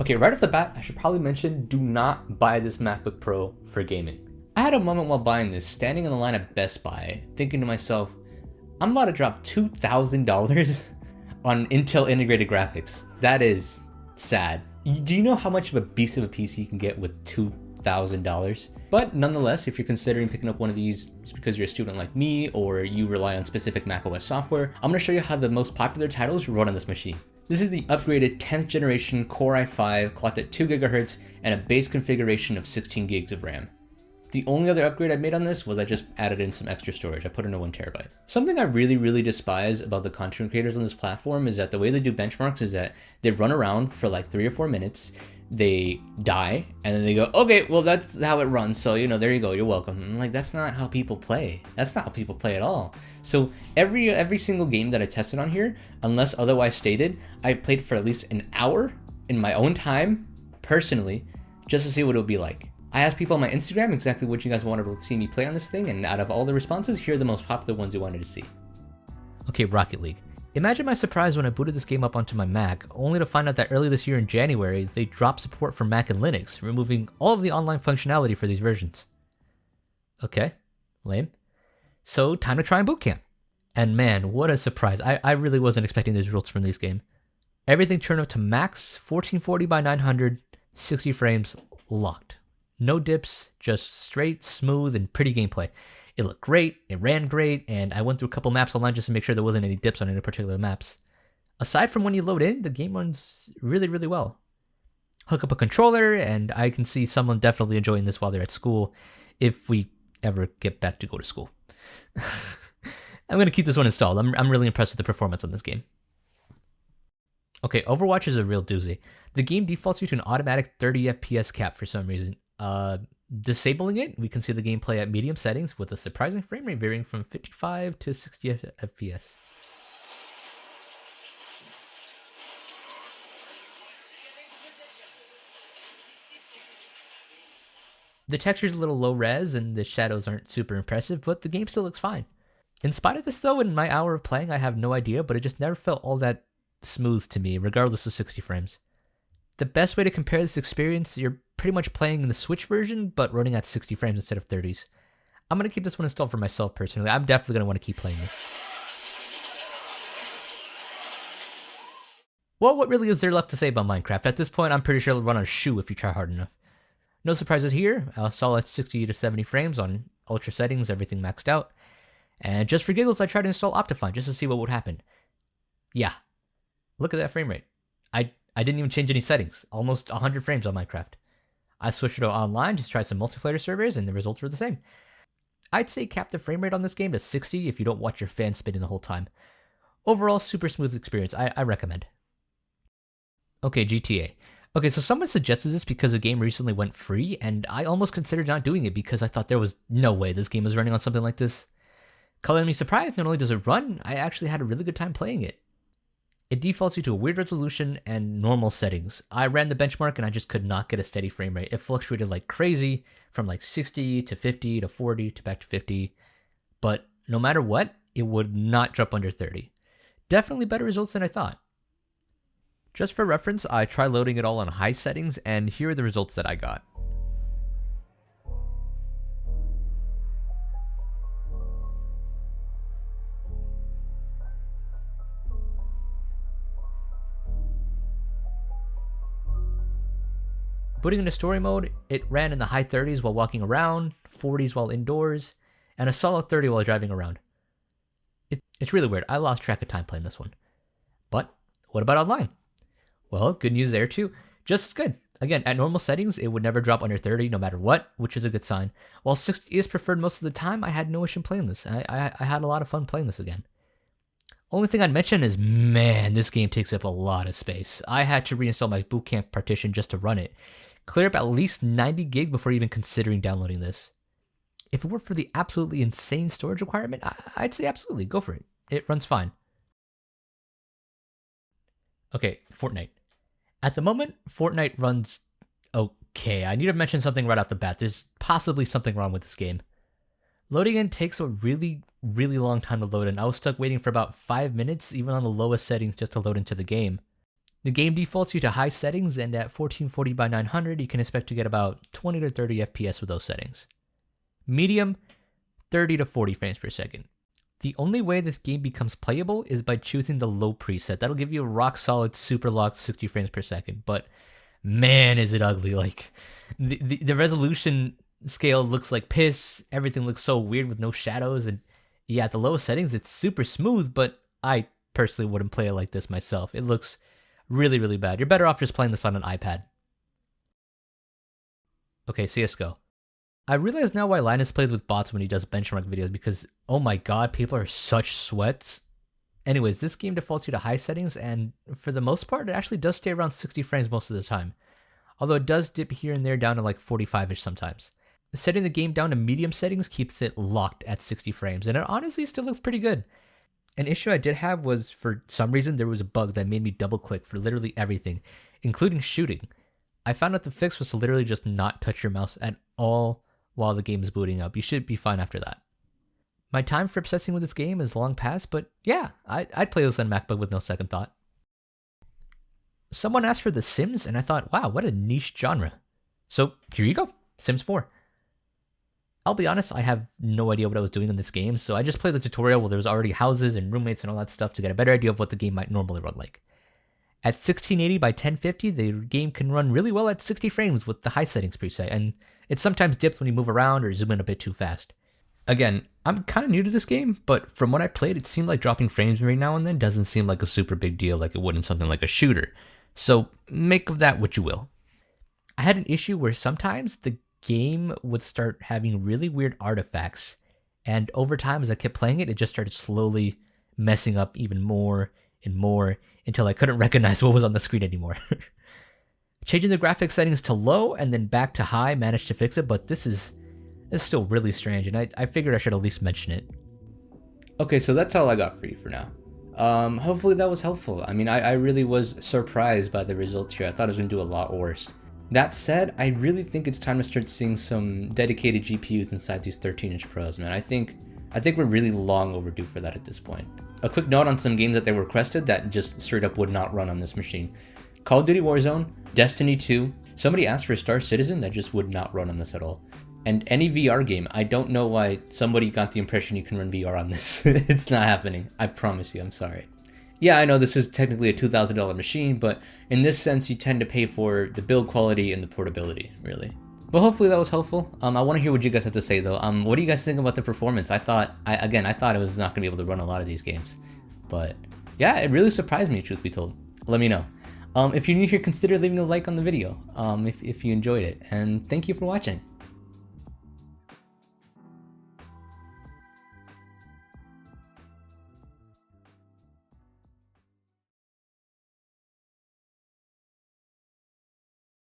Okay, right off the bat, I should probably mention, do not buy this MacBook Pro for gaming. I had a moment while buying this, standing in the line at Best Buy, thinking to myself, I'm about to drop $2,000 on Intel integrated graphics. That is sad. Do you know how much of a beast of a PC you can get with $2,000? But nonetheless, if you're considering picking up one of these just because you're a student like me or you rely on specific macOS software, I'm going to show you how the most popular titles run on this machine. This is the upgraded 10th generation Core i5 clocked at 2 GHz and a base configuration of 16 gigs of RAM. The only other upgrade I made on this was I just added in some extra storage. I put in a 1 TB. Something I really despise about the content creators on this platform is that the way they do benchmarks is that they run around for like 3 or 4 minutes, they die, and then they go, okay, well that's how it runs, so there you go, you're welcome. I'm like, that's not how people play. That's not how people play at all. So every single game that I tested on here, unless otherwise stated, I played for at least an hour in my own time, personally, just to see what it would be like. I asked people on my Instagram exactly what you guys wanted to see me play on this thing, and out of all the responses, here are the most popular ones you wanted to see. Okay, Rocket League. Imagine my surprise when I booted this game up onto my Mac, only to find out that early this year in January, they dropped support for Mac and Linux, removing all of the online functionality for these versions. Okay, lame. So, time to try in Boot Camp. And man, what a surprise. I really wasn't expecting these results from this game. Everything turned up to max 1440 by 900, 60 frames, locked. No dips, just straight, smooth, and pretty gameplay. It looked great, it ran great, and I went through a couple maps online just to make sure there wasn't any dips on any particular maps. Aside from when you load in, the game runs really well. Hook up a controller, and I can see someone definitely enjoying this while they're at school, if we ever get back to go to school. I'm going to keep this one installed. I'm really impressed with the performance on this game. Okay, Overwatch is a real doozy. The game defaults you to an automatic 30 FPS cap for some reason. Disabling it, we can see the gameplay at medium settings with a surprising frame rate varying from 55 to 60 FPS. The texture's a little low res and the shadows aren't super impressive, but the game still looks fine. In spite of this though, in my hour of playing, I have no idea, but it just never felt all that smooth to me, regardless of 60 frames. The best way to compare this experience, you're pretty much playing the Switch version, but running at 60 frames instead of 30s. I'm going to keep this one installed for myself personally. I'm definitely going to want to keep playing this. Well, what really is there left to say about Minecraft? At this point, I'm pretty sure it'll run on a shoe if you try hard enough. No surprises here. I'll install at 60 to 70 frames on ultra settings, everything maxed out. And just for giggles, I tried to install Optifine just to see what would happen. Yeah. Look at that frame rate. I didn't even change any settings. Almost 100 frames on Minecraft. I switched to online, just tried some multiplayer servers, and the results were the same. I'd say cap the frame rate on this game to 60 if you don't watch your fan spinning the whole time. Overall, super smooth experience. I recommend. Okay, GTA. Okay, so someone suggested this because the game recently went free, and I almost considered not doing it because I thought there was no way this game was running on something like this. Calling me surprised, not only does it run, I actually had a really good time playing it. It defaults you to a weird resolution and normal settings. I ran the benchmark and I just could not get a steady frame rate. It fluctuated like crazy from like 60 to 50 to 40 to back to 50. But no matter what, it would not drop under 30. Definitely better results than I thought. Just for reference, I tried loading it all on high settings and here are the results that I got. Booting into story mode, it ran in the high 30s while walking around, 40s while indoors, and a solid 30 while driving around. It's really weird. I lost track of time playing this one. But what about online? Well, good news there too. Just as good. Again, at normal settings, it would never drop under 30 no matter what, which is a good sign. While 60 is preferred most of the time, I had no issue playing this. I had a lot of fun playing this again. Only thing I'd mention is, man, this game takes up a lot of space. I had to reinstall my Boot Camp partition just to run it. Clear up at least 90 gig before even considering downloading this. If it were for the absolutely insane storage requirement, I'd say absolutely, go for it. It runs fine. Okay, Fortnite. At the moment, Fortnite runs okay. I need to mention something right off the bat. There's possibly something wrong with this game. Loading in takes a really long time to load in. I was stuck waiting for about 5 minutes, even on the lowest settings, just to load into the game. The game defaults you to high settings, and at 1440 by 900, you can expect to get about 20 to 30 FPS with those settings. Medium, 30 to 40 frames per second. The only way this game becomes playable is by choosing the low preset. That'll give you a rock solid, super locked 60 frames per second, but man, is it ugly. Like, the resolution scale looks like piss, everything looks so weird with no shadows, and yeah, at the lowest settings, it's super smooth, but I personally wouldn't play it like this myself. It looks really, really bad. You're better off just playing this on an iPad. Okay, CSGO. I realize now why Linus plays with bots when he does benchmark videos, because, oh my god, people are such sweats. Anyways, this game defaults you to high settings, and for the most part, it actually does stay around 60 frames most of the time. Although it does dip here and there down to like 45-ish sometimes. Setting the game down to medium settings keeps it locked at 60 frames, and it honestly still looks pretty good. An issue I did have was, for some reason, there was a bug that made me double click for literally everything, including shooting. I found out the fix was to literally just not touch your mouse at all while the game is booting up. You should be fine after that. My time for obsessing with this game is long past, but yeah, I'd play this on MacBook with no second thought. Someone asked for The Sims, and I thought, wow, what a niche genre. So here you go, Sims 4. I'll be honest, I have no idea what I was doing in this game, so I just played the tutorial where there was already houses and roommates and all that stuff to get a better idea of what the game might normally run like. At 1680 by 1050, the game can run really well at 60 frames with the high settings preset, and it sometimes dips when you move around or zoom in a bit too fast. Again, I'm kind of new to this game, but from what I played, it seemed like dropping frames every now and then doesn't seem like a super big deal like it would in something like a shooter. So make of that what you will. I had an issue where sometimes the game would start having really weird artifacts, and over time as I kept playing it, it just started slowly messing up even more and more until I couldn't recognize what was on the screen anymore. Changing the graphics settings to low and then back to high managed to fix it, but this is still really strange, and I figured I should at least mention it. Okay, so that's all I got for you for now. Hopefully that was helpful. I mean, I really was surprised by the results here. I thought it was going to do a lot worse. That said, I really think it's time to start seeing some dedicated GPUs inside these 13-inch Pros, man. I think we're really long overdue for that at this point. A quick note on some games that they requested that just straight up would not run on this machine. Call of Duty Warzone, Destiny 2, somebody asked for Star Citizen that just would not run on this at all. And any VR game, I don't know why somebody got the impression you can run VR on this. It's not happening, I promise you, I'm sorry. Yeah, I know this is technically a $2,000 machine, but in this sense you tend to pay for the build quality and the portability, really. But hopefully that was helpful. I want to hear what you guys have to say though. What do you guys think about the performance? I thought it was not going to be able to run a lot of these games. But yeah, it really surprised me, truth be told. Let me know. If you're new here, consider leaving a like on the video if you enjoyed it. And thank you for watching.